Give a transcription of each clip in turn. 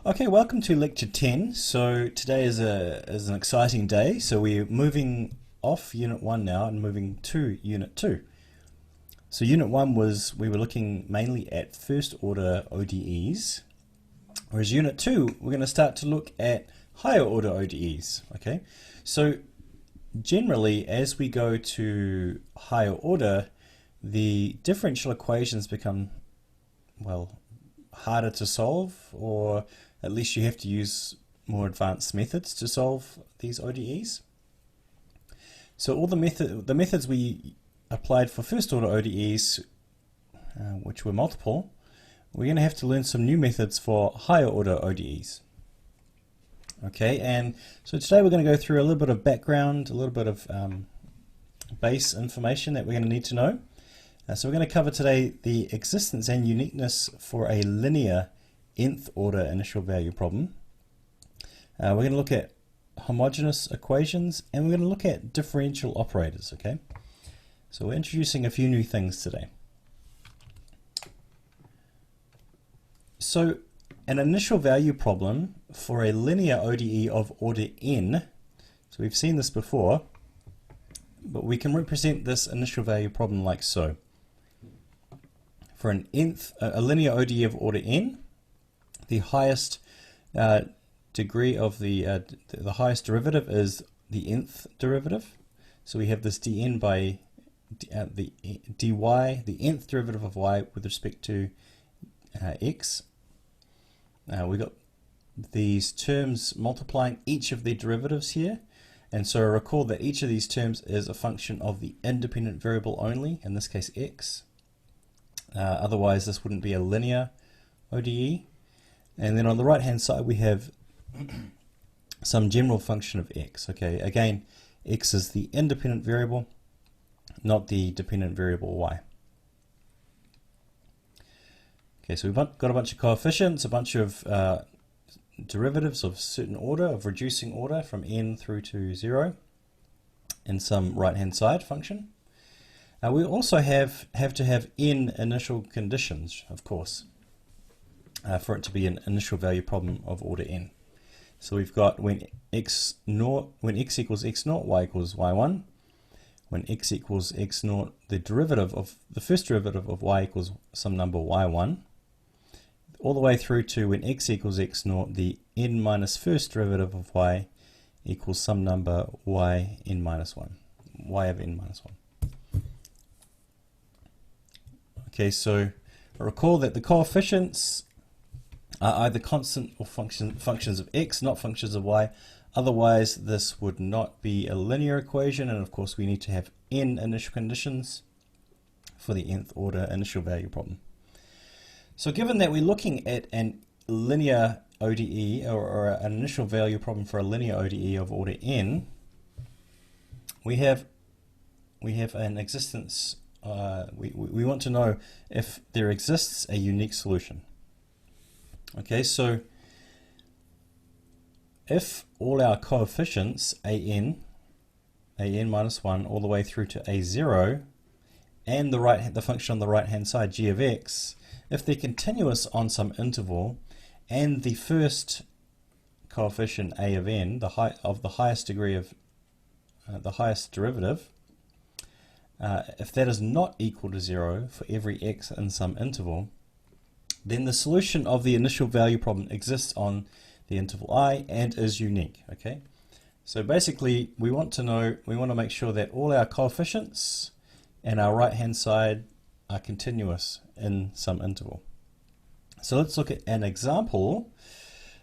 Okay, welcome to lecture 10. So today is an exciting day. So we're moving off unit 1 now and moving to unit 2. So unit 1 we were looking mainly at first order ODEs, whereas unit 2 we're going to start to look at higher order ODEs. Okay, so generally as we go to higher order, the differential equations become, well, harder to solve, or at least you have to use more advanced methods to solve these ODEs. So all the methods we applied for first order ODEs, which were multiple, we're going to have to learn some new methods for higher order ODEs. Okay, and so today we're going to go through a little bit of background, a little bit of base information that we're going to need to know. So we're going to cover today the existence and uniqueness for a linear nth order initial value problem. We're going to look at homogeneous equations, and we're going to look at differential operators. Okay, so we're introducing a few new things today. So an initial value problem for a linear ODE of order n, so we've seen this before, but we can represent this initial value problem like so. For a linear ODE of order n, the highest degree of the highest derivative is the nth derivative. So we have this dn by the dy, the nth derivative of y with respect to x. We got these terms multiplying each of their derivatives here, and so recall that each of these terms is a function of the independent variable only, in this case x. Otherwise this wouldn't be a linear ODE. And then on the right hand side we have some general function of x. Okay, again, x is the independent variable, not the dependent variable y. Okay, so we've got a bunch of coefficients, a bunch of derivatives of certain order, of reducing order from n through to 0 in some right hand side function. We also have to have n initial conditions, of course, for it to be an initial value problem of order n. So we've got when x equals x0, y equals y1. When x equals x0, the first derivative of y equals some number y1. All the way through to when x equals x0, the n minus first derivative of y equals some number yn minus 1, y of n minus 1. Okay, so recall that the coefficients are either constant or functions of x, not functions of y. Otherwise, this would not be a linear equation, and of course we need to have n initial conditions for the nth order initial value problem. So given that we're looking at an linear ODE, or an initial value problem for a linear ODE of order n, we have an existence. We want to know if there exists a unique solution. Okay, so if all our coefficients an minus 1 all the way through to a0, and the function on the right hand side g of x, if they're continuous on some interval, and the first coefficient a of n, the highest degree of the highest derivative, if that is not equal to 0 for every x in some interval, then the solution of the initial value problem exists on the interval I and is unique. Okay, so basically we want to make sure that all our coefficients and our right hand side are continuous in some interval. So let's look at an example.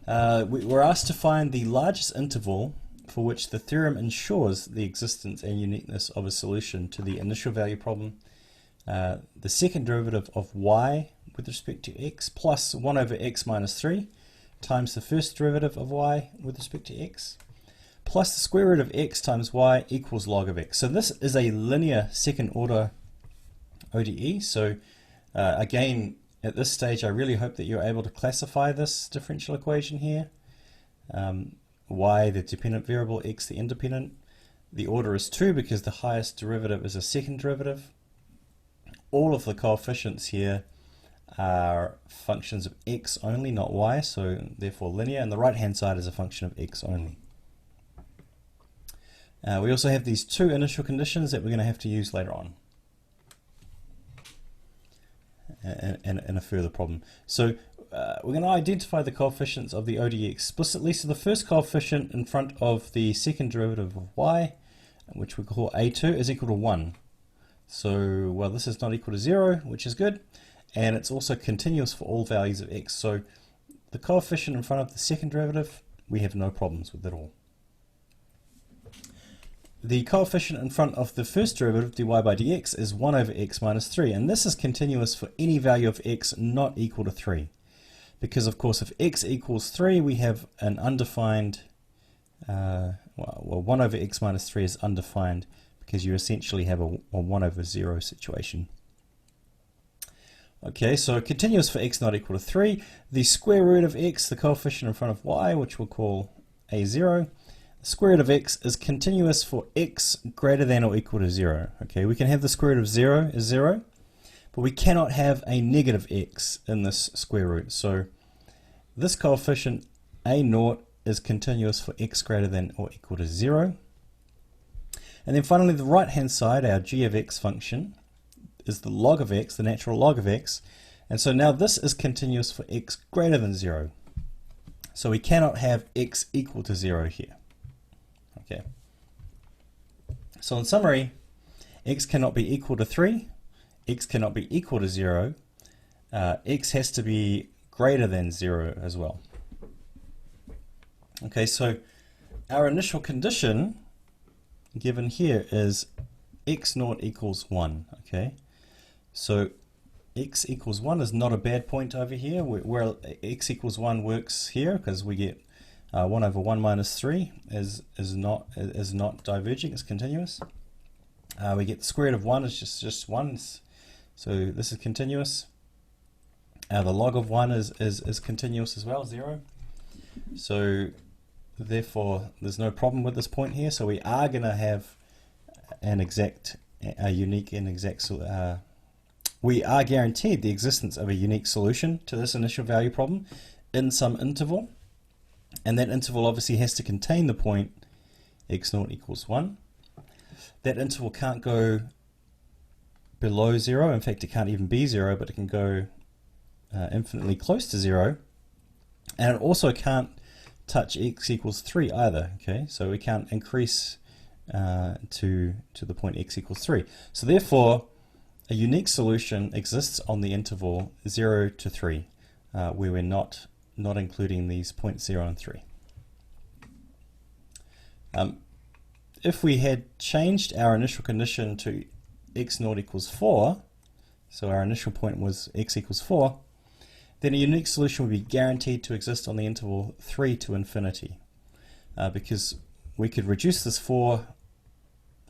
We're asked to find the largest interval for which the theorem ensures the existence and uniqueness of a solution to the initial value problem. The second derivative of y with respect to x plus 1 over x minus 3 times the first derivative of y with respect to x plus the square root of x times y equals log of x. So this is a linear second order ODE. So again, at this stage I really hope that you're able to classify this differential equation here. Y the dependent variable, x the independent. The order is 2 because the highest derivative is a second derivative. All of the coefficients here are functions of x only, not y, so therefore linear, and the right hand side is a function of x only. We also have these two initial conditions that we're going to have to use later on in a further problem. So we're going to identify the coefficients of the ODE explicitly. So the first coefficient in front of the second derivative of y, which we call a2, is equal to 1. So, well, this is not equal to 0, which is good, and it's also continuous for all values of x. So the coefficient in front of the second derivative, we have no problems with at all. The coefficient in front of the first derivative, dy by dx, is 1 over x minus 3, and this is continuous for any value of x not equal to 3. Because, of course, if x equals 3, we have an undefined, well, 1 over x minus 3 is undefined because you essentially have a 1 over 0 situation. Okay, so continuous for x not equal to 3. The square root of x, the coefficient in front of y, which we'll call a0, the square root of x is continuous for x greater than or equal to 0. Okay, we can have the square root of 0 as 0, but we cannot have a negative x in this square root. So this coefficient a0 is continuous for x greater than or equal to 0. And then finally, the right hand side, our g of x function, is the log of x, the natural log of x. And so now this is continuous for x greater than 0. So we cannot have x equal to 0 here. Okay. So in summary, x cannot be equal to 3, x cannot be equal to 0, x has to be greater than 0 as well. Okay, so our initial condition given here is x naught equals 1. Okay, so x equals 1 is not a bad point over here, where x equals 1 works here because we get 1 over 1 minus 3 is not diverging, it's continuous. We get the square root of 1 is just 1, so this is continuous. The log of 1 is continuous as well, 0. So therefore there's no problem with this point here, so we are going to have a unique and exact we are guaranteed the existence of a unique solution to this initial value problem in some interval, and that interval obviously has to contain the point x naught equals 1. That interval can't go below 0, in fact it can't even be 0, but it can go infinitely close to 0, and it also can't touch x equals 3 either. Okay, so we can't increase to the point x equals 3. So therefore a unique solution exists on the interval 0 to 3, where we're not including these points 0 and 3. If we had changed our initial condition to x naught equals 4, so our initial point was x equals 4, then a unique solution would be guaranteed to exist on the interval 3 to infinity, because we could reduce this 4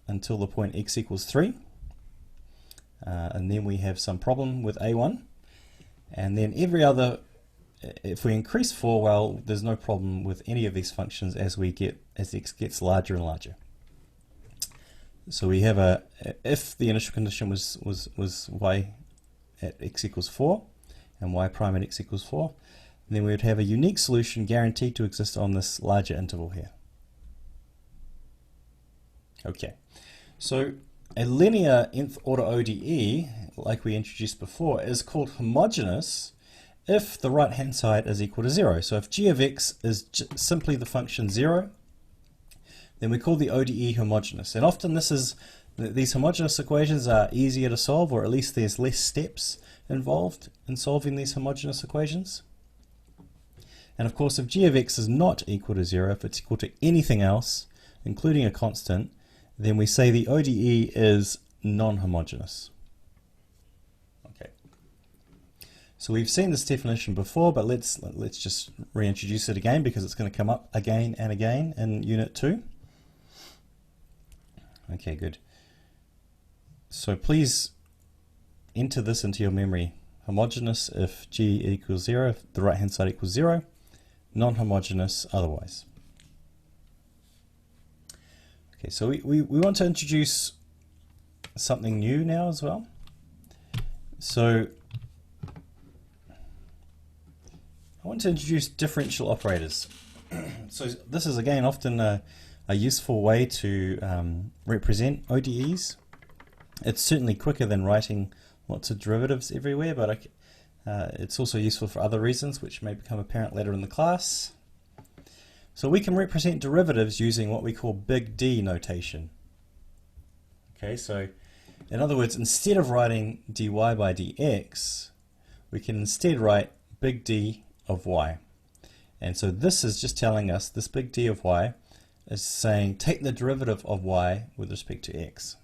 until the point x equals 3, and then we have some problem with a1, and then every other, if we increase 4, well, there's no problem with any of these functions as x gets larger and larger. So we have if the initial condition was y at x equals 4 and y prime at x equals 4, then we would have a unique solution guaranteed to exist on this larger interval here. Okay, so a linear nth order ODE, like we introduced before, is called homogeneous if the right hand side is equal to 0. So if g of x is simply the function 0, then we call the ODE homogeneous. And often these homogeneous equations are easier to solve, or at least there's less steps involved in solving these homogeneous equations. And of course, if g of x is not equal to 0, if it's equal to anything else, including a constant, then we say the ODE is non-homogeneous. Okay. So we've seen this definition before, but let's just reintroduce it again because it's going to come up again and again in Unit 2. Okay, good. So please enter this into your memory. Homogeneous if g equals 0, if the right hand side equals 0, non-homogeneous otherwise. Okay, so we want to introduce something new now as well. So I want to introduce differential operators. So this is again often a useful way to represent ODEs. It's certainly quicker than writing lots of derivatives everywhere, but it's also useful for other reasons which may become apparent later in the class. So we can represent derivatives using what we call big D notation. Okay, so in other words, instead of writing dy by dx, we can instead write big D of y. And so this is just telling us, this big D of y is saying take the derivative of y with respect to x.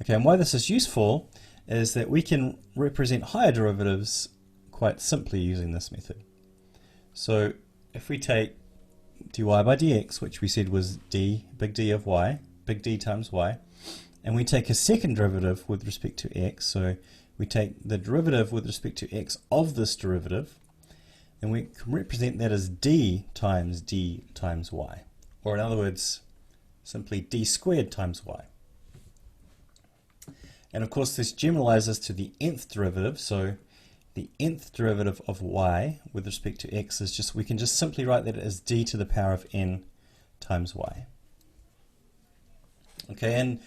Okay, and why this is useful is that we can represent higher derivatives quite simply using this method. So if we take dy by dx, which we said was d, big D of y, big D times y, and we take a second derivative with respect to x, so we take the derivative with respect to x of this derivative, and we can represent that as d times y, or in other words, simply d squared times y. And of course this generalizes to the nth derivative, so the nth derivative of y with respect to x is just, we can just simply write that as d to the power of n times y. Okay, and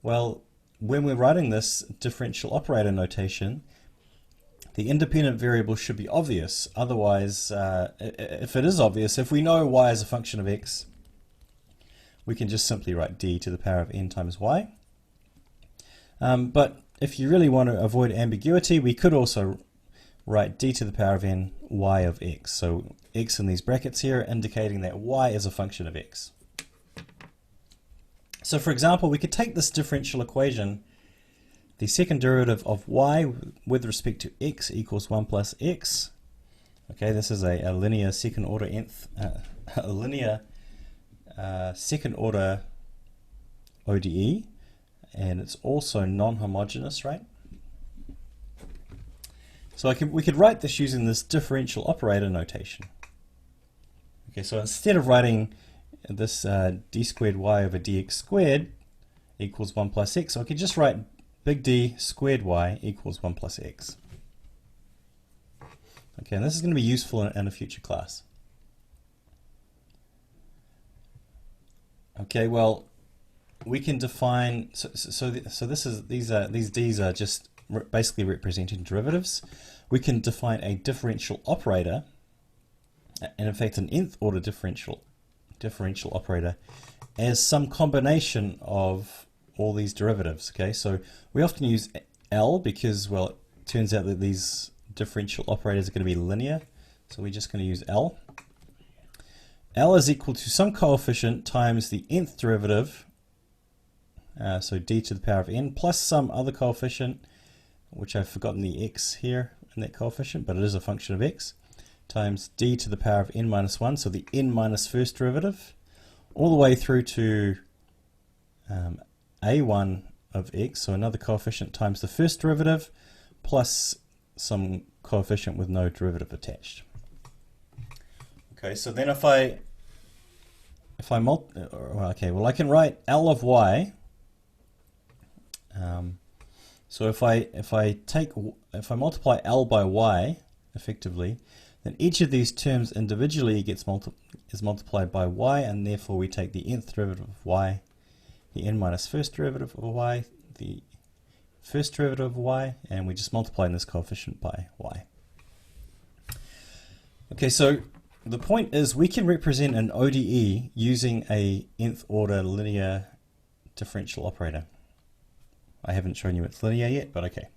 well, when we're writing this differential operator notation, the independent variable should be obvious. Otherwise, if it is obvious, if we know y is a function of x, we can just simply write d to the power of n times y. But if you really want to avoid ambiguity, we could also write d to the power of n y of x. So x in these brackets here indicating that y is a function of x. So for example, we could take this differential equation, the second derivative of y with respect to x equals 1 plus x. Okay, this is a linear second order second order ODE, and it's also non-homogeneous, right? So we could write this using this differential operator notation. Okay, so instead of writing this d squared y over dx squared equals 1 plus x, so I could just write big D squared y equals 1 plus x. Okay, and this is going to be useful in a future class. Okay, well, we can define, these d's are just basically representing derivatives. We can define a differential operator, and in fact an nth order differential operator, as some combination of all these derivatives. Okay, so we often use L because, well, it turns out that these differential operators are going to be linear, so we're just going to use L. L is equal to some coefficient times the nth derivative, so d to the power of n, plus some other coefficient, which I've forgotten the x here in that coefficient, but it is a function of x, times d to the power of n minus 1, so the n minus first derivative, all the way through to a1 of x, so another coefficient times the first derivative, plus some coefficient with no derivative attached. Okay, so then if I can write L of y. So if I multiply L by y effectively, then each of these terms individually is multiplied by y, and therefore we take the nth derivative of y, the n minus first derivative of y, the first derivative of y, and we just multiply this coefficient by y. Okay, so the point is we can represent an ODE using a nth order linear differential operator. I haven't shown you it's linear yet, but okay.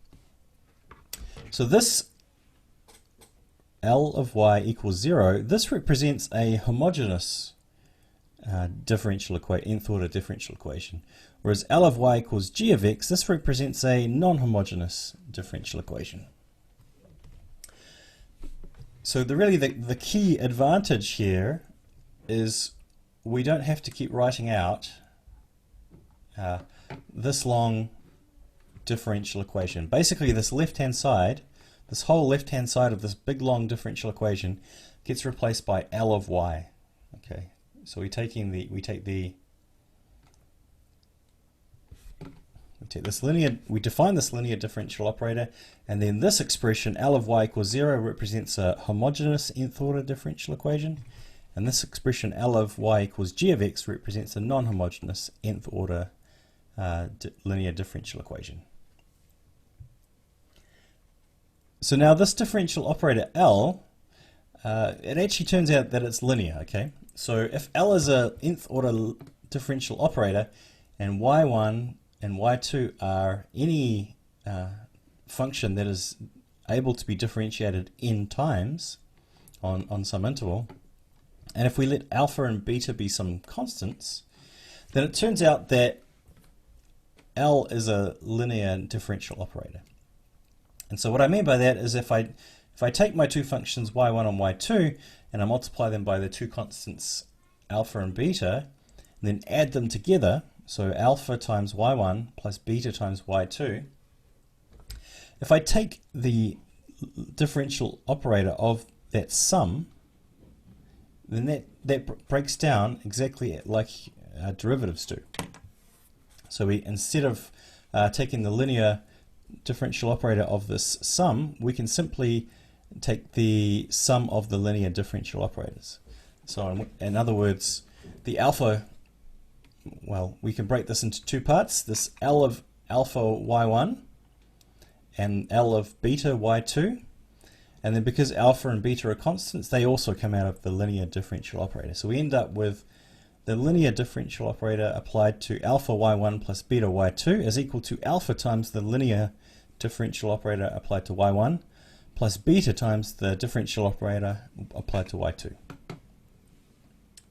So this L of y equals 0, this represents a homogeneous nth order differential equation. Whereas L of y equals g of x, this represents a non-homogeneous differential equation. So the key advantage here is we don't have to keep writing out this long differential equation. Basically this left-hand side, this whole left-hand side of this big long differential equation gets replaced by L of y. Okay, so we take the We take this linear, we define this linear differential operator, and then this expression L of y equals 0 represents a homogeneous nth order differential equation, and this expression L of y equals g of x represents a non-homogeneous nth order linear differential equation. So now this differential operator L, it actually turns out that it's linear, okay? So if L is a nth order differential operator, and y1 and y2 are any function that is able to be differentiated n times on some interval, and if we let alpha and beta be some constants, then it turns out that L is a linear differential operator. And so what I mean by that is if I take my two functions y1 and y2 and I multiply them by the two constants alpha and beta, and then add them together, so alpha times y1 plus beta times y2, if I take the differential operator of that sum, then that breaks down exactly like derivatives do. So we, instead of taking the linear differential operator of this sum, we can simply take the sum of the linear differential operators. So in other words, the alpha, well, we can break this into two parts, this L of alpha y1 and L of beta y2, and then because alpha and beta are constants, they also come out of the linear differential operator. So we end up with the linear differential operator applied to alpha y1 plus beta y2 is equal to alpha times the linear differential operator applied to y1 plus beta times the differential operator applied to y2.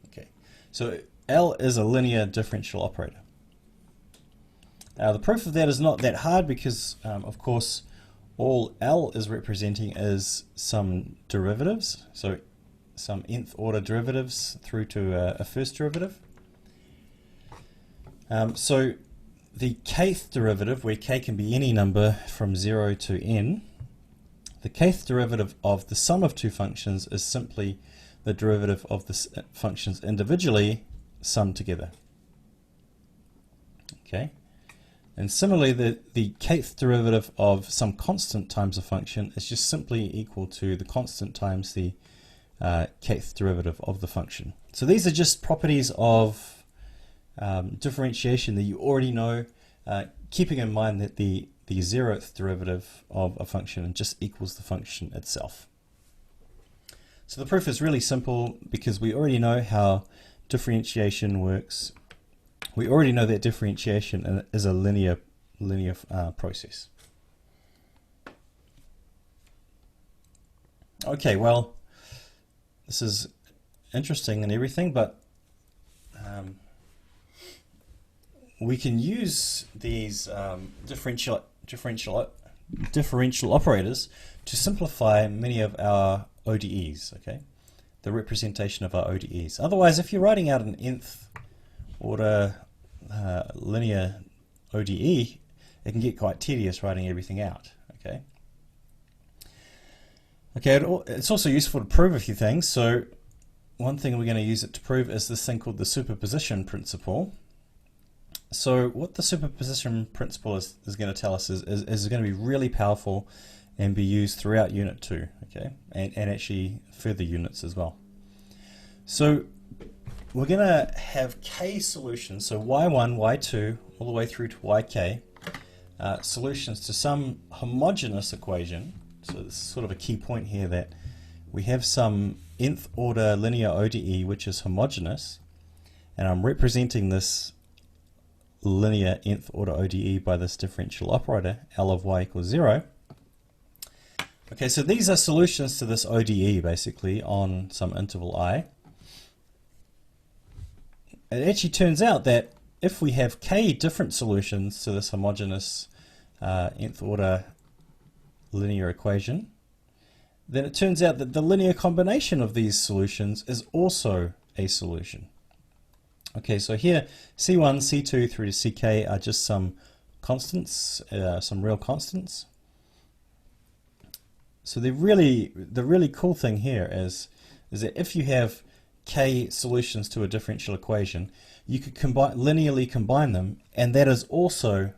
Okay, so L is a linear differential operator. The proof of that is not that hard because, of course, all L is representing is some derivatives, so some nth order derivatives through to a first derivative. So the kth derivative, where k can be any number from 0 to n, the kth derivative of the sum of two functions is simply the derivative of the functions individually summed together. Okay. And similarly, the kth derivative of some constant times a function is just simply equal to the constant times the kth derivative of the function. So these are just properties of differentiation that you already know, keeping in mind that the 0th derivative of a function just equals the function itself. So the proof is really simple because we already know how differentiation works. We already know that differentiation is a linear process. Okay, well, this is interesting and everything, but we can use these differential operators to simplify many of our ODEs. Okay, the representation of our ODEs. Otherwise, if you're writing out an nth order linear ODE, it can get quite tedious writing everything out. Okay. Okay, it's also useful to prove a few things. So one thing we're going to use it to prove is this thing called the superposition principle. So what the superposition principle is going to tell us is going to be really powerful and be used throughout Unit 2, okay, and actually further units as well. So we're going to have k solutions, so y1, y2, all the way through to yk, solutions to some homogeneous equation. So this is sort of a key point here, that we have some nth order linear ODE which is homogeneous, and I'm representing this linear nth order ODE by this differential operator L of y equals 0. Okay, so these are solutions to this ODE basically on some interval I. It actually turns out that if we have k different solutions to this homogeneous nth order linear equation, then it turns out that the linear combination of these solutions is also a solution. Okay, so here C1, C2 through to CK are just some constants, some real constants. So the really cool thing here is that if you have k solutions to a differential equation, you could linearly combine them, and that is also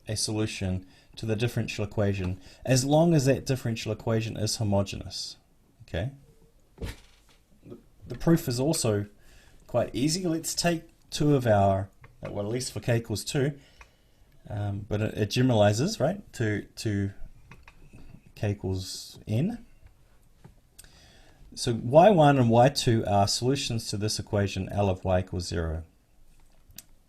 a solution to the differential equation as long as that differential equation is homogeneous. Okay. The proof is also quite easy. Let's take two of our, well, at least for k equals 2, but it generalizes, right, to k equals n. So y1 and y2 are solutions to this equation L of y equals 0.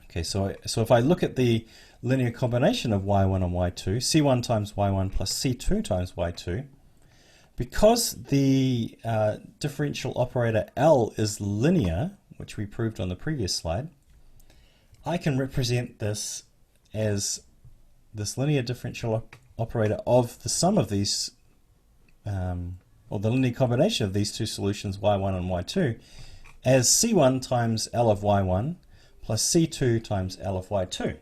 Okay, so if I look at the linear combination of y1 and y2, c1 times y1 plus c2 times y2, because the differential operator L is linear, which we proved on the previous slide, I can represent this as this linear differential operator of the sum of these, or the linear combination of these two solutions, y1 and y2, as c1 times L of y1 plus c2 times L of y2.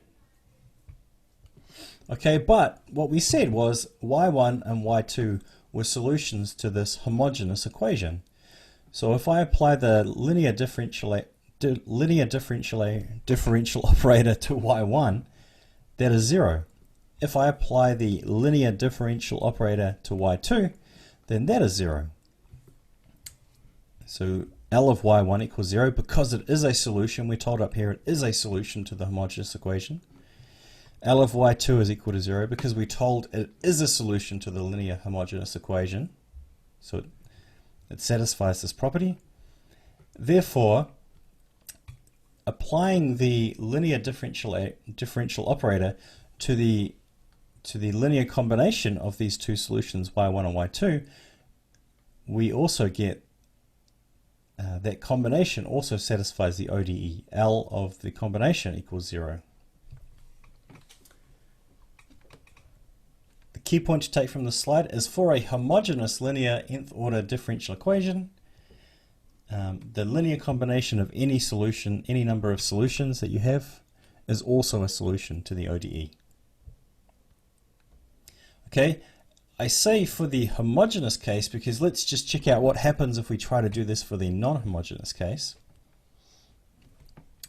Okay, but what we said was y1 and y2 were solutions to this homogeneous equation. So if I apply the linear differential operator to y1, that is 0. If I apply the linear differential operator to y2, then that is 0. So L of y1 equals 0 because it is a solution. We're told up here it is a solution to the homogeneous equation. L of y2 is equal to 0 because we're told it is a solution to the linear homogeneous equation. So it satisfies this property. Therefore, applying the linear differential operator to the linear combination of these two solutions, y1 and y2, we also get that combination also satisfies the ODE. L of the combination equals 0. The key point to take from this slide is for a homogeneous linear nth order differential equation, the linear combination of any solution, any number of solutions that you have, is also a solution to the ODE. Okay, I say for the homogeneous case because let's just check out what happens if we try to do this for the non-homogeneous case.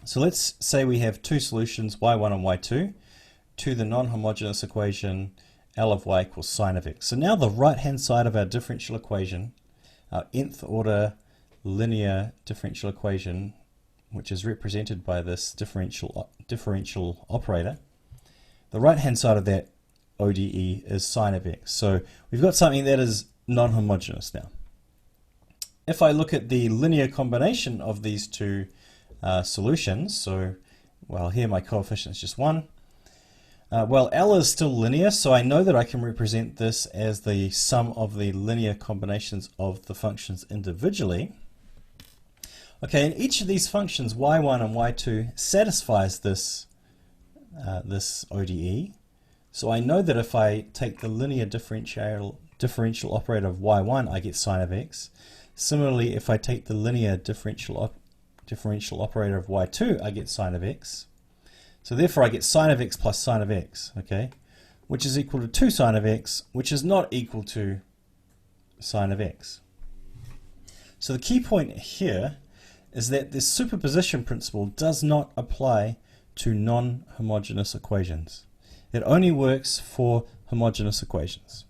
So let's say we have two solutions, y1 and y2, to the non-homogeneous equation L of y equals sine of x. So now the right-hand side of our differential equation, our nth order linear differential equation, which is represented by this differential operator, the right-hand side of that ODE is sine of x. So we've got something that is non-homogeneous now. If I look at the linear combination of these two solutions, so, well, here my coefficient is just 1. Well, L is still linear, so I know that I can represent this as the sum of the linear combinations of the functions individually. Okay, and each of these functions, y1 and y2, satisfies this, this ODE. So I know that if I take the linear differential operator of y1, I get sine of x. Similarly, if I take the linear differential operator of y2, I get sine of x. So therefore I get sine of x plus sine of x, okay, which is equal to 2 sine of x, which is not equal to sine of x. So the key point here is that this superposition principle does not apply to non-homogeneous equations. It only works for homogeneous equations.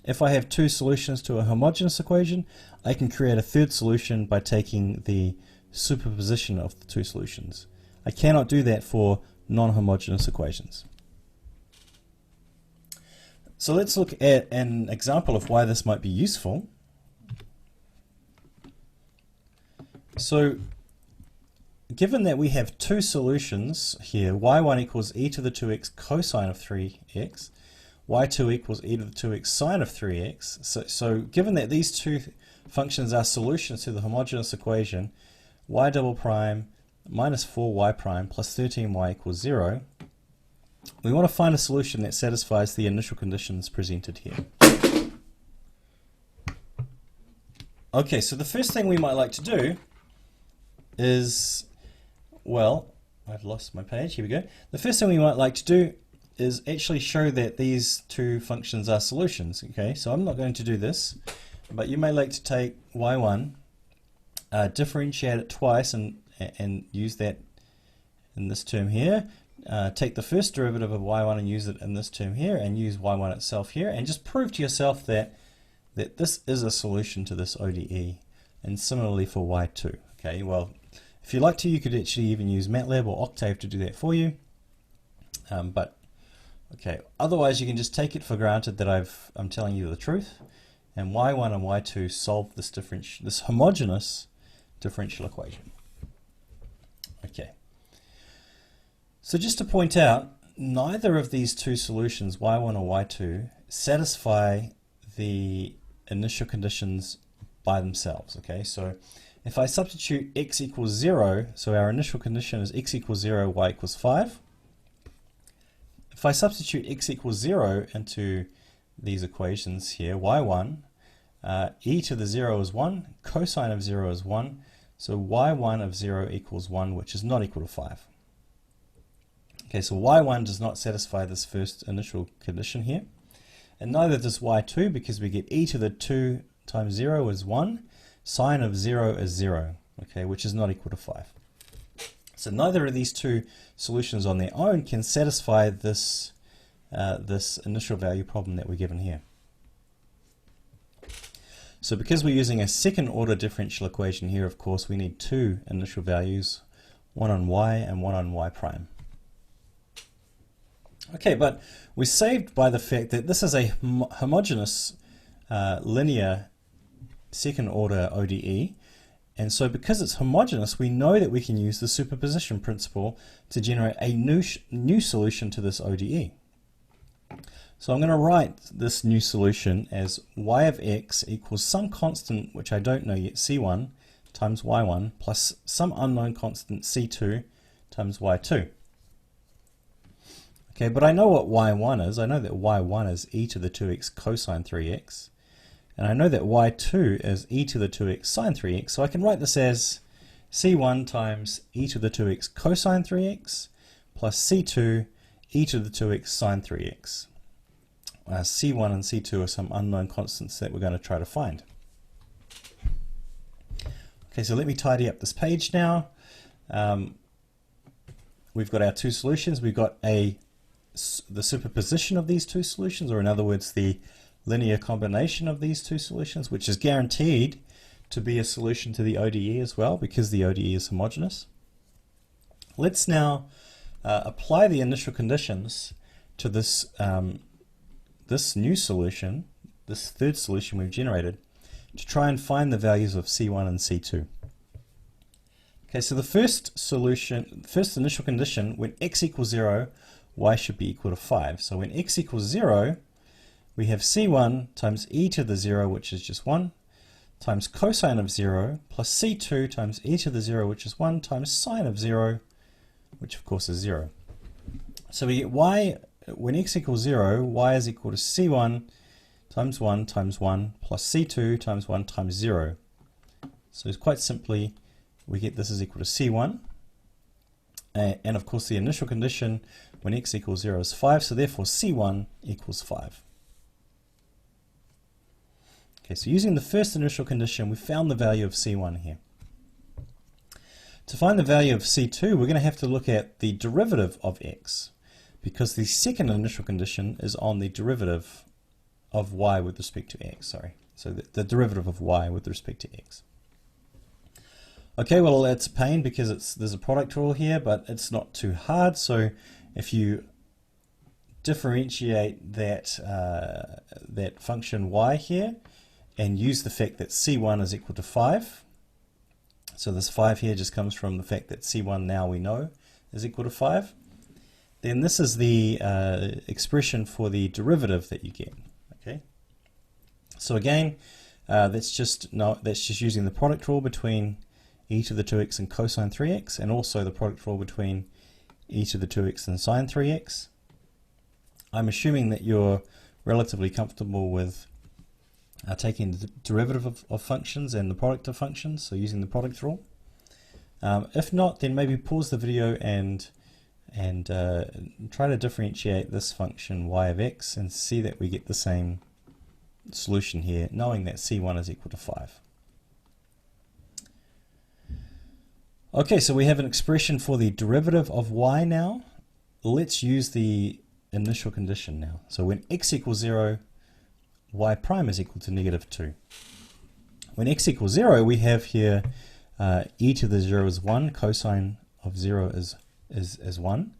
If I have two solutions to a homogeneous equation, I can create a third solution by taking the superposition of the two solutions. I cannot do that for non-homogeneous equations. So let's look at an example of why this might be useful. So given that we have two solutions here, y1 equals e to the 2x cosine of 3x, y2 equals e to the 2x sine of 3x, so given that these two functions are solutions to the homogeneous equation, y double prime minus 4y prime plus 13y equals 0, we want to find a solution that satisfies the initial conditions presented here. Okay, so the first thing we might like to do is, well, I've lost my page, here we go. The first thing we might like to do is actually show that these two functions are solutions. Okay, so I'm not going to do this, but you may like to take y1, differentiate it twice and use that in this term here, take the first derivative of y1 and use it in this term here, and use y1 itself here, and just prove to yourself that this is a solution to this ODE, and similarly for y2. Okay, well, if you like to, you could actually even use MATLAB or Octave to do that for you. But okay, otherwise you can just take it for granted that I'm telling you the truth, and y1 and y2 solve this homogeneous differential equation. Okay. So just to point out, neither of these two solutions, y1 or y2, satisfy the initial conditions by themselves. Okay, so if I substitute x equals 0, so our initial condition is x equals 0, y equals 5. If I substitute x equals 0 into these equations here, y1, e to the 0 is 1, cosine of 0 is 1, so y1 of 0 equals 1, which is not equal to 5. Okay, so y1 does not satisfy this first initial condition here, and neither does y2, because we get e to the 2 times 0 is 1, sine of 0 is 0, okay, which is not equal to 5. So neither of these two solutions on their own can satisfy this, this initial value problem that we're given here. So because we're using a second order differential equation here, of course, we need two initial values, one on y and one on y prime. Okay, but we're saved by the fact that this is a homogeneous linear second order ODE, and so because it's homogeneous, we know that we can use the superposition principle to generate a new solution to this ODE. So I'm going to write this new solution as y of x equals some constant which I don't know yet, c1 times y1 plus some unknown constant c2 times y2. Okay, but I know what y1 is. I know that y1 is e to the 2x cosine 3x. And I know that y2 is e to the 2x sine 3x. So I can write this as c1 times e to the 2x cosine 3x plus c2 e to the 2x sine 3x. C1 and C2 are some unknown constants that we're going to try to find. Okay, so let me tidy up this page now. We've got our two solutions. We've got the superposition of these two solutions, or in other words, the linear combination of these two solutions, which is guaranteed to be a solution to the ODE as well, because the ODE is homogeneous. Let's now apply the initial conditions to this this new solution, this third solution we've generated, to try and find the values of C1 and C2. Okay, so the first initial condition, when x equals 0, y should be equal to 5. So when x equals 0, we have C1 times e to the 0, which is just 1, times cosine of 0, plus C2 times e to the 0, which is 1, times sine of 0, which of course is 0. So we get y, when x equals 0, y is equal to c1 times 1 times 1 plus c2 times 1 times 0. So it's quite simply, we get this is equal to c1. And of course the initial condition when x equals 0 is 5, so therefore c1 equals 5. Okay, so using the first initial condition, we found the value of c1 here. To find the value of c2, we're going to have to look at the derivative of x, because the second initial condition is on the derivative of y with respect to x, sorry. So the derivative of y with respect to x. Okay, well that's a pain because there's a product rule here, but it's not too hard. So if you differentiate that, that function y here and use the fact that c1 is equal to 5, so this 5 here just comes from the fact that c1 now we know is equal to 5, then this is the expression for the derivative that you get. Okay, so again, that's just using the product rule between e to the 2x and cosine 3x, and also the product rule between e to the 2x and sine 3x. I'm assuming that you're relatively comfortable with taking the derivative of functions and the product of functions, so using the product rule. If not, then maybe pause the video and try to differentiate this function y of x and see that we get the same solution here, knowing that c1 is equal to 5. Okay, so we have an expression for the derivative of y now. let's use the initial condition now. So when x equals 0, y prime is equal to negative 2. When x equals 0, we have here e to the 0 is 1, cosine of 0 is 1.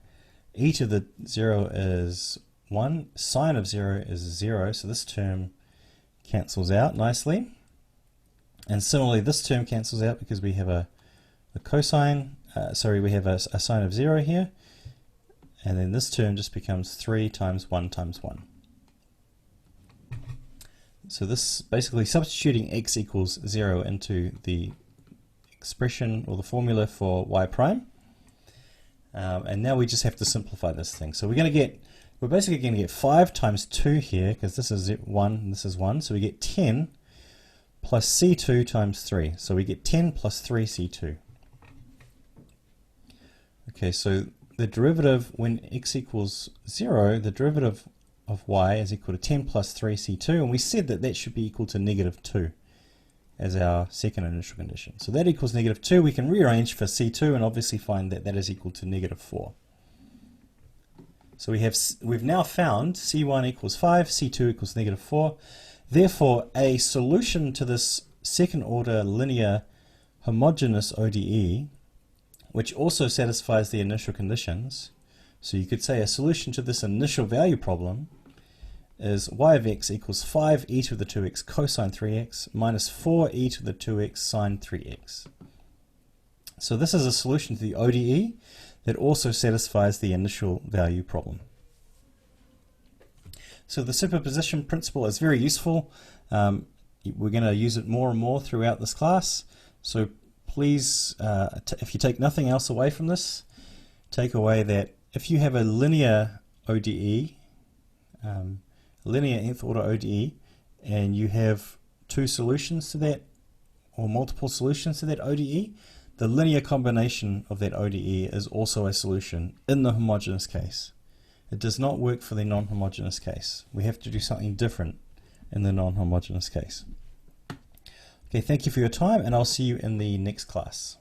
E to the 0 is 1, sine of 0 is 0, so this term cancels out nicely. And similarly, this term cancels out because we have a cosine, we have a sine of 0 here. And then this term just becomes 3 times 1 times 1. So this basically substituting x equals 0 into the expression or the formula for y prime. And now we just have to simplify this thing. So we're basically going to get 5 times 2 here, because this is 1 and this is 1. So we get 10 plus c2 times 3. So we get 10 plus 3c2. Okay, so the derivative when x equals 0, the derivative of y is equal to 10 plus 3c2, and we said that that should be equal to negative 2 as our second initial condition. So that equals negative 2. We can rearrange for c2 and obviously find that that is equal to negative 4. So we've now found c1 equals 5, c2 equals negative 4. Therefore, a solution to this second order linear homogeneous ODE, which also satisfies the initial conditions, so you could say a solution to this initial value problem is y of x equals 5 e to the 2x cosine 3x minus 4 e to the 2x sine 3x. So this is a solution to the ODE that also satisfies the initial value problem. So the superposition principle is very useful. We're going to use it more and more throughout this class. So please, if you take nothing else away from this, take away that if you have a linear ODE, linear nth order ODE, and you have two solutions to that, or multiple solutions to that ODE, the linear combination of that ODE is also a solution in the homogeneous case. It does not work for the non-homogeneous case. We have to do something different in the non-homogeneous case. Okay, thank you for your time, and I'll see you in the next class.